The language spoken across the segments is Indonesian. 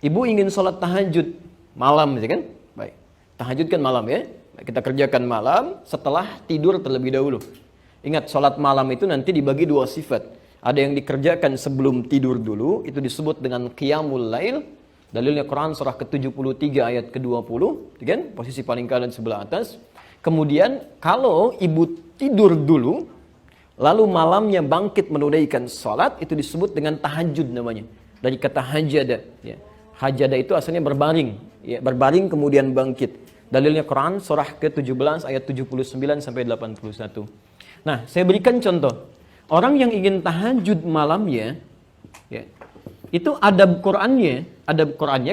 Ibu ingin sholat tahajud malam, ya kan? Baik. Tahajud kan malam ya. Kita kerjakan malam setelah tidur terlebih dahulu. Ingat, sholat malam itu nanti dibagi dua sifat. Ada yang dikerjakan sebelum tidur dulu, itu disebut dengan qiyamul lail. Dalilnya Quran surah ke-73 ayat ke-20, kan? Posisi paling kanan sebelah atas. Kemudian kalau ibu tidur dulu, lalu malamnya bangkit menunaikan sholat, itu disebut dengan tahajud namanya. Dari kata hajada. Ya. Hajada itu asalnya berbaring. Ya, berbaring kemudian bangkit. Dalilnya Quran surah ke-17 ayat 79 sampai 81. Nah, saya berikan contoh. Orang yang ingin tahajud malamnya, ya, itu adab Qurannya,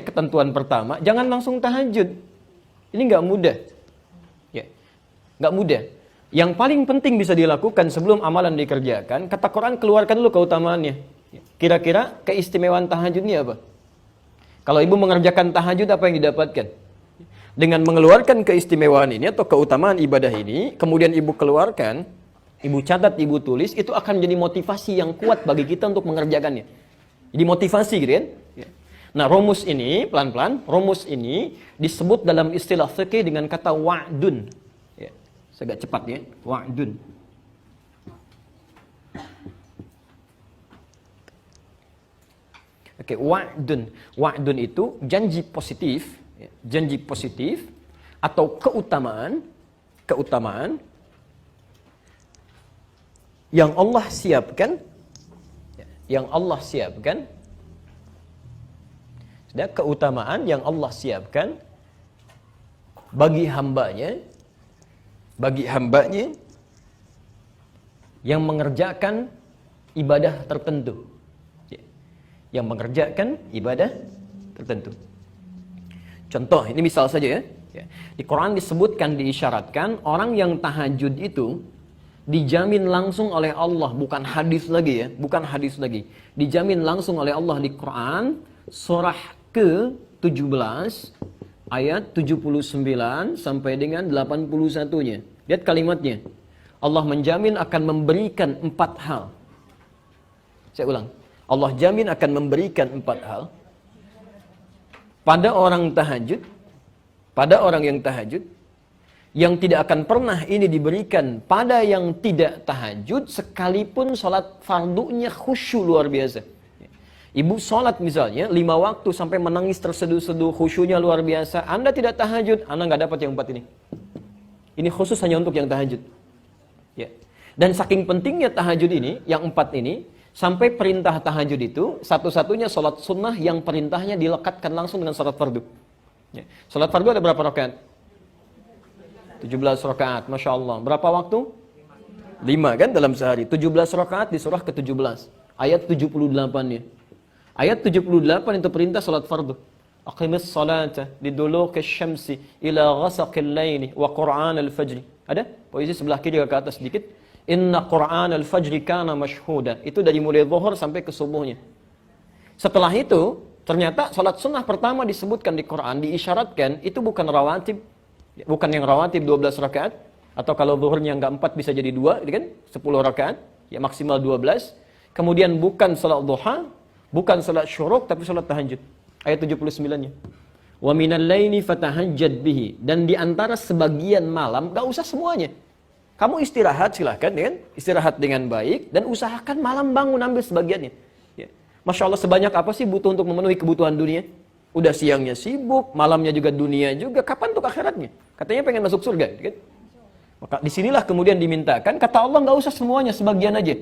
ketentuan pertama, jangan langsung tahajud. Ini nggak mudah. Ya, nggak mudah. Yang paling penting bisa dilakukan sebelum amalan dikerjakan, kata Quran keluarkan dulu keutamaannya. Kira-kira keistimewaan tahajud ini apa? Kalau ibu mengerjakan tahajud, apa yang didapatkan? Dengan mengeluarkan keistimewaan ini atau keutamaan ibadah ini, kemudian ibu keluarkan, ibu catat, ibu tulis, itu akan jadi motivasi yang kuat bagi kita untuk mengerjakannya. Jadi motivasi gitu kan? Nah, rumus ini, pelan-pelan, rumus ini disebut dalam istilah fikih dengan kata wa'dun. Ya, agak cepat ya, wa'dun. Oke, wa'dun. Wa'dun itu janji positif, ya, janji positif atau keutamaan yang Allah siapkan, sudah, keutamaan yang Allah siapkan bagi hambanya yang mengerjakan ibadah tertentu. Yang mengerjakan ibadah tertentu. Contoh, ini misal saja ya. Di Quran disebutkan, diisyaratkan, orang yang tahajud itu dijamin langsung oleh Allah, bukan hadis lagi ya, bukan hadis lagi. Dijamin langsung oleh Allah di Quran, surah ke-17, ayat 79 sampai dengan 81-nya. Lihat kalimatnya. Allah menjamin akan memberikan 4 hal. Saya ulang. Allah jamin akan memberikan 4 hal pada orang yang tahajud, yang tidak akan pernah ini diberikan pada yang tidak tahajud, sekalipun sholat fardunya khusyuk luar biasa. Ibu sholat misalnya 5 waktu sampai menangis terseduh-seduh, khusyuknya luar biasa, Anda tidak tahajud, Anda nggak dapat yang 4 ini. Ini khusus hanya untuk yang tahajud. Ya. Dan saking pentingnya tahajud ini, yang 4 ini, sampai perintah tahajud itu satu-satunya sholat sunnah yang perintahnya dilekatkan langsung dengan sholat fardu. Ya. Sholat fardu ada berapa rakaat? 17 rakaat, Masya Allah. Berapa waktu? 5 kan dalam sehari. 17 rakaat di surah ke-17. Ayat 78-nya. Ayat 78 itu perintah sholat fardu. Aqimis salata liduluki syamsi ila ghasaqil laili wa qur'an al-fajri. Ada? Posisi sebelah kiri ke atas sedikit. Inna Qur'an al-fajri kana mashhuda. Itu dari mulai zuhur sampai ke subuhnya. Setelah itu, ternyata salat sunnah pertama disebutkan di Quran, diisyaratkan, itu bukan rawatib. Bukan yang rawatib 12 rakaat. Atau kalau zuhurnya enggak 4 bisa jadi 2, kan? 10 rakaat. Ya maksimal 12. Kemudian bukan salat duha, bukan salat syuruk, tapi salat tahajud. Ayat 79-nya. Wa minal laili fatahajjad bihi. Dan di antara sebagian malam, enggak usah semuanya. Kamu istirahat silahkan, kan? Istirahat dengan baik dan usahakan malam bangun ambil sebagiannya. Ya. Masya Allah, sebanyak apa sih butuh untuk memenuhi kebutuhan dunia? Udah siangnya sibuk, malamnya juga dunia juga. Kapan untuk akhiratnya? Katanya pengen masuk surga, kan? Maka disinilah kemudian dimintakan, kata Allah nggak usah semuanya, sebagian aja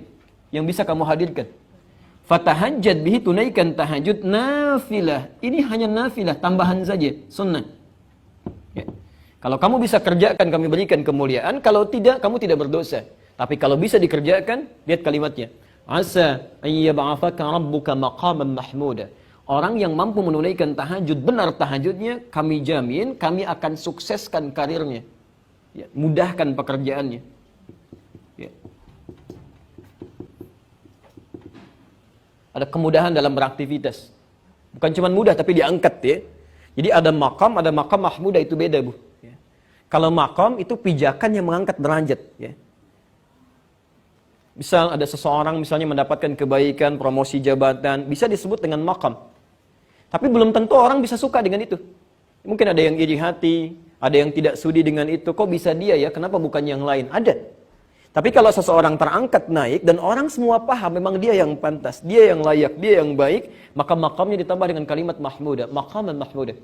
yang bisa kamu hadirkan. Fatahajjad bihi, tunaikan tahajud nafilah. Ini hanya nafilah, tambahan saja, sunnah. Ya. Kalau kamu bisa kerjakan, kami berikan kemuliaan. Kalau tidak, kamu tidak berdosa. Tapi kalau bisa dikerjakan, lihat kalimatnya. Asa ayyab'afaka rabbuka maqaman mahmuda. Orang yang mampu menunaikan tahajud, benar tahajudnya, kami jamin, kami akan sukseskan karirnya. Ya, mudahkan pekerjaannya. Ya. Ada kemudahan dalam beraktivitas. Bukan cuma mudah, tapi diangkat ya. Jadi ada maqam mahmuda, itu beda bu. Kalau maqam itu pijakan yang mengangkat derajat. Ya. Misal ada seseorang misalnya mendapatkan kebaikan, promosi jabatan, bisa disebut dengan maqam. Tapi belum tentu orang bisa suka dengan itu. Mungkin ada yang iri hati, ada yang tidak sudi dengan itu. Kok bisa dia ya? Kenapa bukan yang lain? Ada. Tapi kalau seseorang terangkat naik dan orang semua paham memang dia yang pantas, dia yang layak, dia yang baik, maka makamnya ditambah dengan kalimat mahmudah, maqaman mahmudah.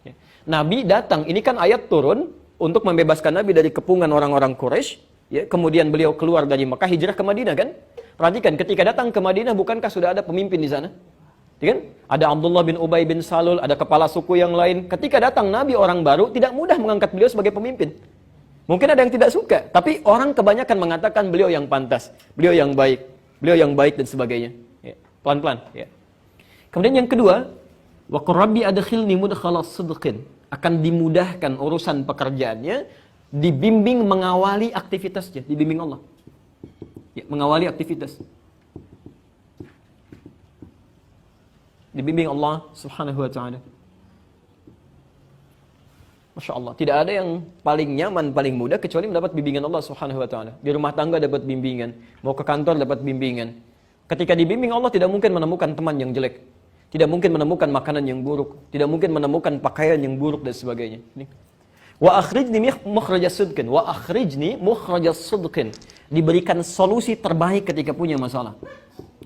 Ya. Nabi datang, ini kan ayat turun untuk membebaskan Nabi dari kepungan orang-orang Quraisy. Ya, kemudian beliau keluar dari Mekah, hijrah ke Madinah kan? Perhatikan, ketika datang ke Madinah bukankah sudah ada pemimpin di sana? Ya kan? Ada Abdullah bin Ubay bin Salul, ada kepala suku yang lain. Ketika datang Nabi orang baru, tidak mudah mengangkat beliau sebagai pemimpin. Mungkin ada yang tidak suka, tapi orang kebanyakan mengatakan beliau yang pantas, beliau yang baik dan sebagainya. Ya, pelan-pelan. Ya. Kemudian yang kedua, wa qur rabbi adkhilni mudkhala sidqin, akan dimudahkan urusan pekerjaannya, dibimbing mengawali aktivitasnya, dibimbing Allah. Ya, mengawali aktivitas. Dibimbing Allah Subhanahu wa taala. Masya Allah, tidak ada yang paling nyaman, paling mudah kecuali mendapat bimbingan Allah Subhanahu wa taala. Di rumah tangga dapat bimbingan, mau ke kantor dapat bimbingan. Ketika dibimbing Allah tidak mungkin menemukan teman yang jelek. Tidak mungkin menemukan makanan yang buruk, tidak mungkin menemukan pakaian yang buruk dan sebagainya. Wa akhrijni mukhrajas sidqin, wa akhrijni mukhrajas sidqin. Diberikan solusi terbaik ketika punya masalah.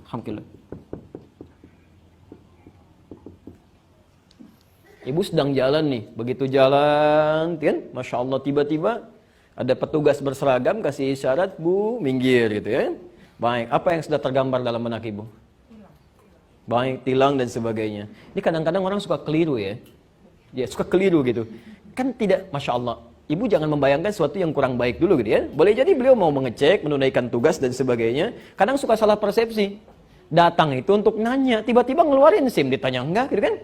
Alhamdulillah. Ibu sedang jalan nih, begitu jalan, kan? Masya Allah, tiba-tiba ada petugas berseragam kasih isyarat, Bu, minggir gitu ya. Baik, apa yang sudah tergambar dalam benak Ibu? Baik, tilang dan sebagainya. Ini kadang-kadang orang suka keliru ya. Ya, suka keliru gitu. Kan tidak, Masya Allah, Ibu jangan membayangkan sesuatu yang kurang baik dulu gitu ya. Boleh jadi beliau mau mengecek, menunaikan tugas dan sebagainya. Kadang suka salah persepsi. Datang itu untuk nanya, tiba-tiba ngeluarin SIM, ditanya enggak gitu kan.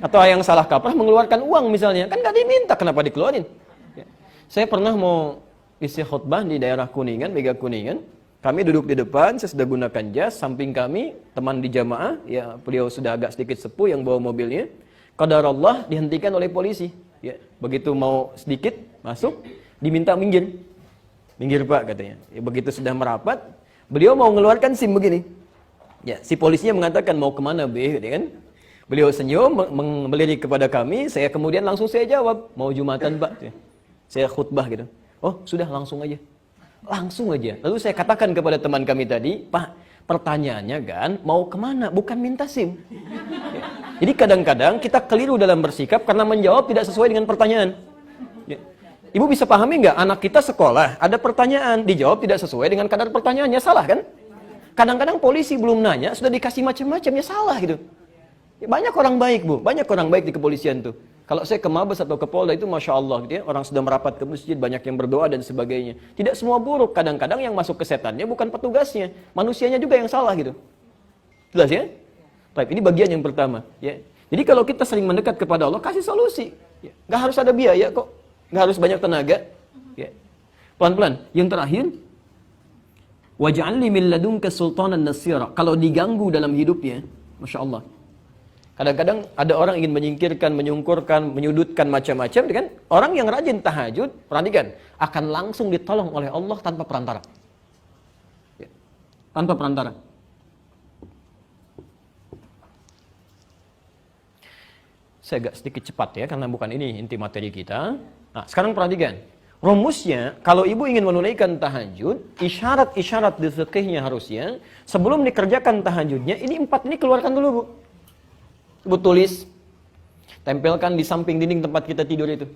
Atau yang salah kaprah mengeluarkan uang misalnya, kan nggak diminta, kenapa dikeluarin? Ya. Saya pernah mau isi khutbah di daerah Kuningan, Mega Kuningan. Kami duduk di depan, saya sudah gunakan jas, samping kami teman di jamaah, ya beliau sudah agak sedikit sepuh yang bawa mobilnya. Qadarullah dihentikan oleh polisi. Ya, begitu mau sedikit masuk, diminta minggir. Minggir Pak katanya. Ya, begitu sudah merapat, beliau mau mengeluarkan SIM begini. Ya, si polisinya mengatakan mau kemana be, gitu kan? Beliau senyum, melirik kepada kami, saya kemudian langsung saya jawab, mau Jumatan Pak. Saya khutbah gitu. Oh sudah langsung aja. Langsung aja. Lalu saya katakan kepada teman kami tadi, Pak, pertanyaannya kan, mau kemana? Bukan minta SIM. Ya. Jadi kadang-kadang kita keliru dalam bersikap karena menjawab tidak sesuai dengan pertanyaan. Ya. Ibu bisa pahami nggak? Anak kita sekolah, ada pertanyaan, dijawab tidak sesuai dengan kadar pertanyaannya, salah kan? Kadang-kadang polisi belum nanya, sudah dikasih macam-macam, ya salah gitu. Ya, banyak orang baik Bu, banyak orang baik di kepolisian tuh. Kalau saya ke Mabes atau ke Polda itu Masya Allah gitu ya, orang sudah merapat ke masjid, banyak yang berdoa dan sebagainya. Tidak semua buruk, kadang-kadang yang masuk ke setannya bukan petugasnya, manusianya juga yang salah gitu. Jelas ya? Baik, ini bagian yang pertama. Ya. Jadi kalau kita sering mendekat kepada Allah, kasih solusi. Ya. Nggak harus ada biaya kok, nggak harus banyak tenaga. Ya. Pelan-pelan. Yang terakhir, waj'alni min ladunka sultanan nasira. Kalau diganggu dalam hidupnya, Masya Allah. Kadang-kadang ada orang ingin menyingkirkan, menyungkurkan, menyudutkan macam-macam, kan? Orang yang rajin tahajud, perhatikan, akan langsung ditolong oleh Allah tanpa perantara. Ya. Tanpa perantara. Saya agak sedikit cepat ya, karena bukan ini inti materi kita. Nah, sekarang perhatikan. Rumusnya, kalau ibu ingin menunaikan tahajud, isyarat-isyarat di fikihnya harusnya, sebelum dikerjakan tahajudnya, ini 4 ini keluarkan dulu Bu. Ibu tulis, tempelkan di samping dinding tempat kita tidur itu.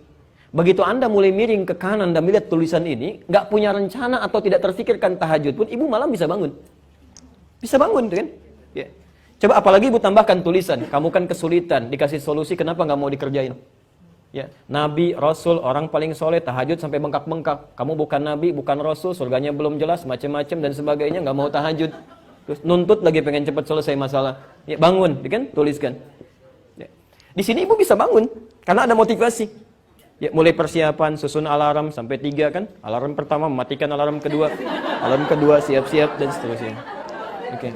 Begitu Anda mulai miring ke kanan dan melihat tulisan ini, nggak punya rencana atau tidak terfikirkan tahajud pun, ibu malam bisa bangun. Bisa bangun tuh kan? Ya. Coba apalagi ibu tambahkan tulisan, kamu kan kesulitan, dikasih solusi kenapa nggak mau dikerjain. Ya. Nabi, Rasul, orang paling soleh, tahajud sampai bengkak-bengkak. Kamu bukan Nabi, bukan Rasul, surganya belum jelas, macam-macam dan sebagainya, nggak mau tahajud. Terus nuntut lagi pengen cepat selesai masalah. Ya, bangun, kan? Tuliskan. Ya. Di sini ibu bisa bangun karena ada motivasi. Ya, mulai persiapan, susun alarm sampai 3 kan? Alarm pertama mematikan alarm kedua siap-siap dan seterusnya. Oke.